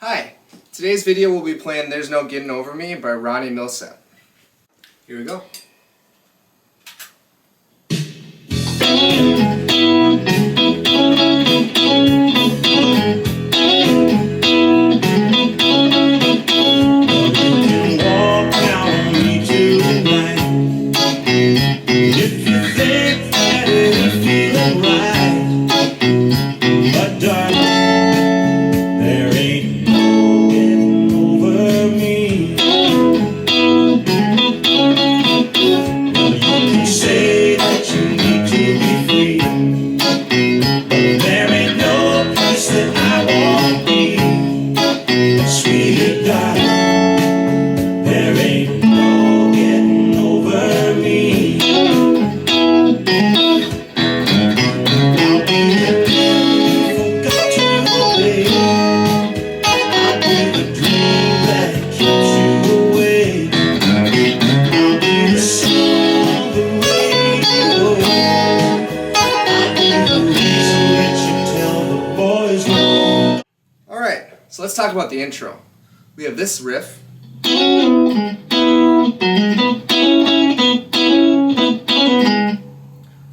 Hi, today's video will be playing There's No Getting Over Me by Ronnie Milsap. Here we go. So let's talk about the intro. We have this riff. So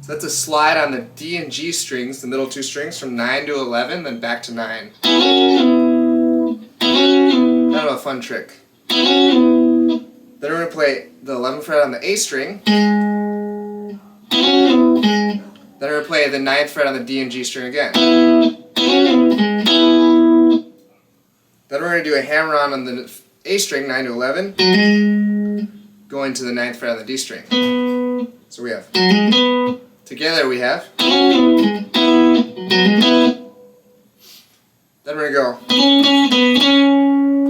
that's a slide on the D and G strings, the middle two strings, from 9 to 11, then back to 9. Kind of a fun trick. Then we're going to play the 11th fret on the A string. Then we're going to play the 9th fret on the D and G string again. Then we're going to do a hammer-on the A string, 9 to 11, going to the 9th fret on the D string. So we have, together we have, then we're going to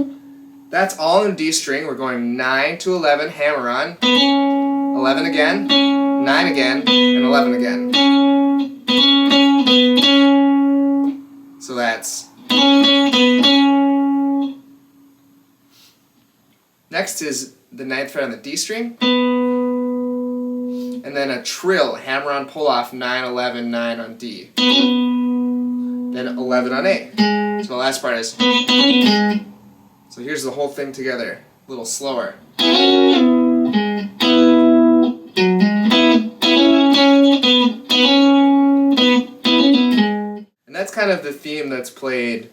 go, that's all in D string, we're going 9 to 11, hammer-on, 11 again, 9 again, and 11 again. So that's... Next is the 9th fret on the D string, and then a trill, hammer-on, pull-off, 9, 11, 9 on D, then 11 on A. So the last part is, so here's the whole thing together, a little slower. And that's kind of the theme that's played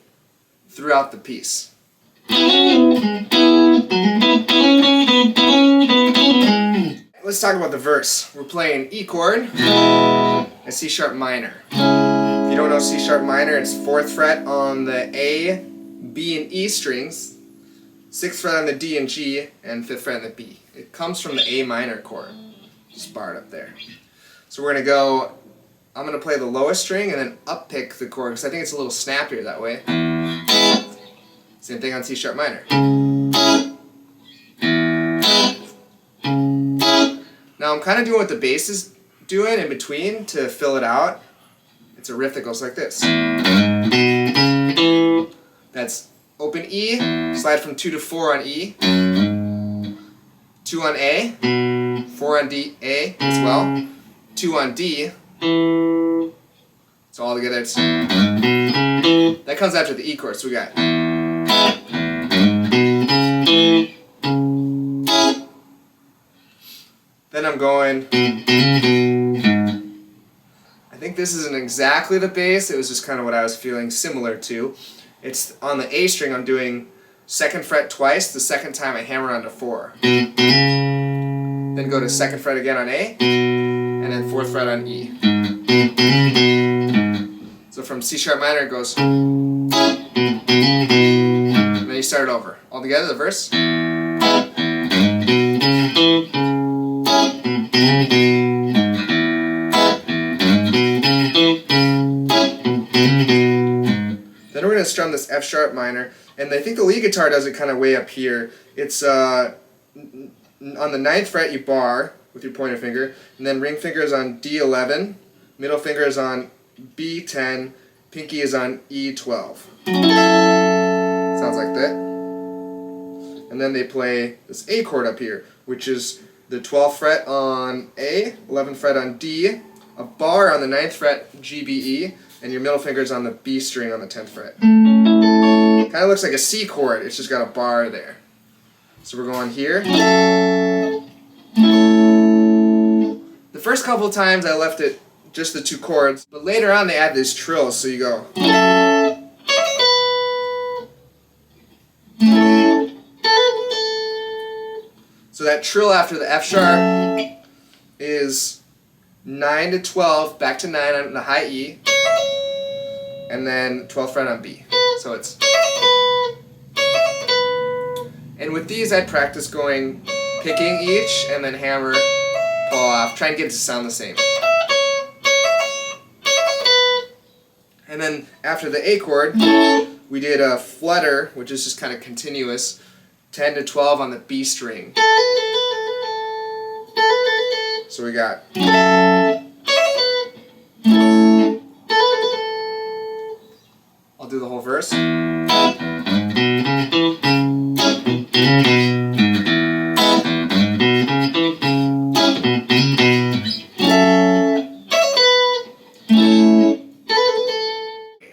throughout the piece. Let's talk about the verse. We're playing E chord and C sharp minor. If you don't know C sharp minor, it's 4th fret on the A, B, and E strings, 6th fret on the D and G, and 5th fret on the B. It comes from the A minor chord, just barred up there. So we're going to go, I'm going to play the lowest string and then up pick the chord because I think it's a little snappier that way. Same thing on C sharp minor. Now I'm kind of doing what the bass is doing in between to fill it out. It's a riff that goes like this. That's open E, slide from 2 to 4 on E, 2 on A, 4 on D, A as well, 2 on D. So all together it's... That comes after the E chord, so we got... Then I'm going, I think this isn't exactly the bass, it was just kind of what I was feeling similar to. It's on the A string, I'm doing 2nd fret twice, the second time I hammer on to 4. Then go to 2nd fret again on A, and then 4th fret on E. So from C sharp minor it goes, and then you start it over. All together, the verse. Then we're going to strum this F sharp minor, and I think the lead guitar does it kind of way up here. It's on the 9th fret you bar with your pointer finger, and then ring finger is on D11, middle finger is on B10, pinky is on E12. Sounds like that. And then they play this A chord up here, which is the 12th fret on A, 11th fret on D, a bar on the 9th fret G, B, E, and your middle finger is on the B string on the 10th fret. Kind Kind of looks like a C chord, it's just got a bar there. So we're going here. The first couple times I left it just the two chords, but later on they add this trill, so you go. So that trill after the F sharp is 9 to 12, back to 9 on the high E, and then 12th fret on B. So it's. And with these I'd practice going, picking each, and then hammer, pull off, try and get it to sound the same. And then after the A chord, we did a flutter, which is just kind of continuous, 10 to 12 on the B string. So we got. I'll do the whole verse.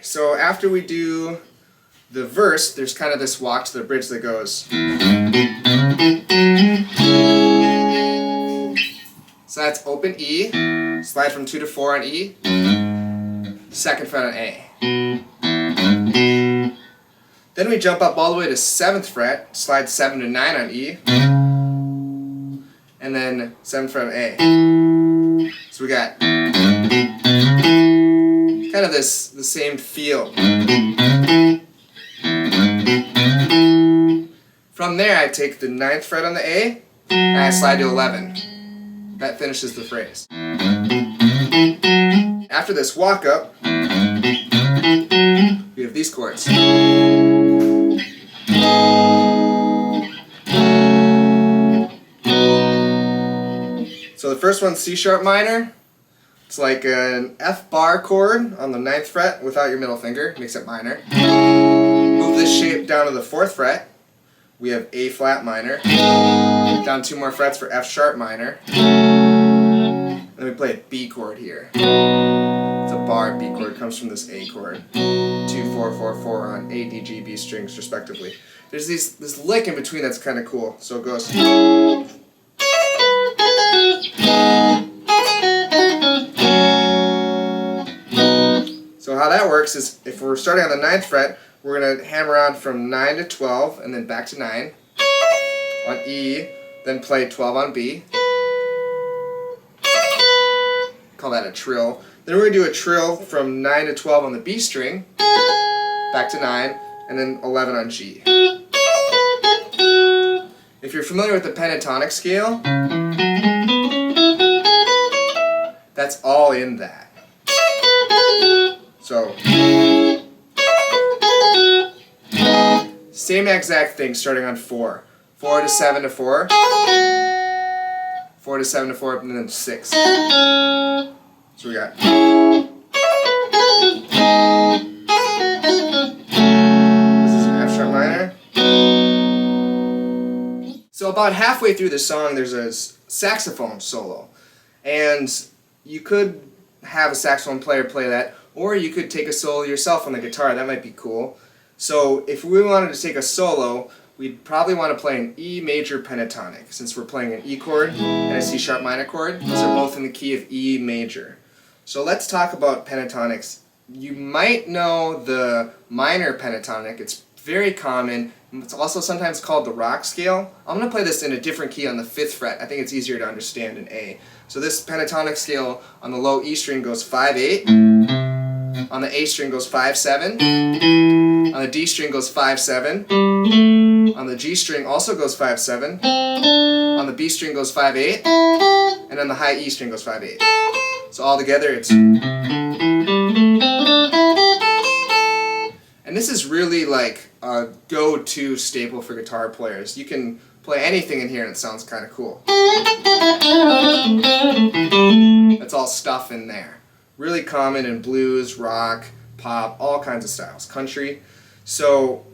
So after we do the verse, there's kind of this walk to the bridge that goes. So that's open E, slide from 2 to 4 on E, 2nd fret on A. Then we jump up all the way to 7th fret, slide 7 to 9 on E, and then 7th fret on A. So we got kind of the same feel. From there I take the 9th fret on the A, and I slide to 11. That finishes the phrase. After this walk up, we have these chords. So the first one's C sharp minor. It's like an F bar chord on the 9th fret without your middle finger, makes it minor. Move this shape down to the 4th fret. We have A flat minor. Down 2 more frets for F sharp minor. Then we play a B chord here. It's a bar B chord, comes from this A chord. 2, 4, 4, 4 on A, D, G, B strings respectively. There's this lick in between that's kind of cool. So it goes. So how that works is if we're starting on the 9th fret, we're going to hammer on from 9 to 12 and then back to 9 on E, then play 12 on B. Call that a trill. Then we're going to do a trill from 9 to 12 on the B string, back to 9, and then 11 on G. If you're familiar with the pentatonic scale, that's all in that. So, same exact thing starting on 4. 4 to 7 to 4. 4 to 7 to 4, and then 6. So we got. This is an F sharp minor. So about halfway through the song, there's a saxophone solo. And you could have a saxophone player play that, or you could take a solo yourself on the guitar. That might be cool. So if we wanted to take a solo, we'd probably want to play an E major pentatonic, since we're playing an E chord and a C sharp minor chord. Those are both in the key of E major. So let's talk about pentatonics. You might know the minor pentatonic. It's very common. It's also sometimes called the rock scale. I'm going to play this in a different key on the 5th fret. I think it's easier to understand in A. So this pentatonic scale on the low E string goes 5-8. On the A string goes 5-7. On the D string goes 5-7. On the G string also goes 5-7. On the B string goes 5-8. And on the high E string goes 5-8. So all together it's. And this is really like a go-to staple for guitar players. You can play anything in here and it sounds kind of cool. That's all stuff in there. Really common in blues, rock, pop, all kinds of styles, country. So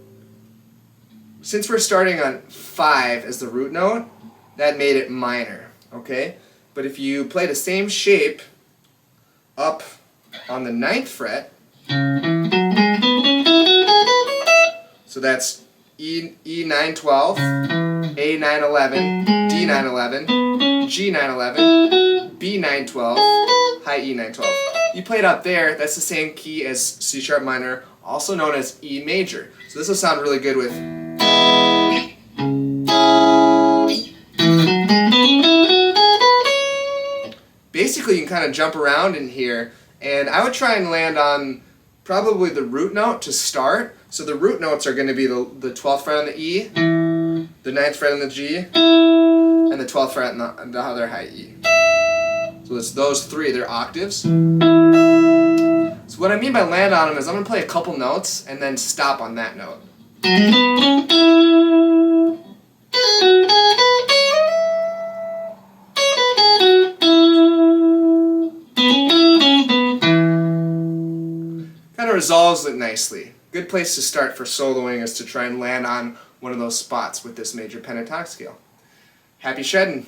since we're starting on 5 as the root note, that made it minor, okay? But if you play the same shape up on the 9th fret, so So that's E912, A911, D911, G911, B912, high E912. You play it up there, that's the same key as C sharp minor, also known as E major. So this will sound really good with. Basically, you can kind of jump around in here, and I would try and land on probably the root note to start. So the root notes are going to be the 12th fret on the E, the 9th fret on the G, and the 12th fret on the other high E. So it's those three, they're octaves. So what I mean by land on them is I'm going to play a couple notes and then stop on that note. Kind of resolves it nicely. Good place to start for soloing is to try and land on one of those spots with this major pentatonic scale. Happy shredding!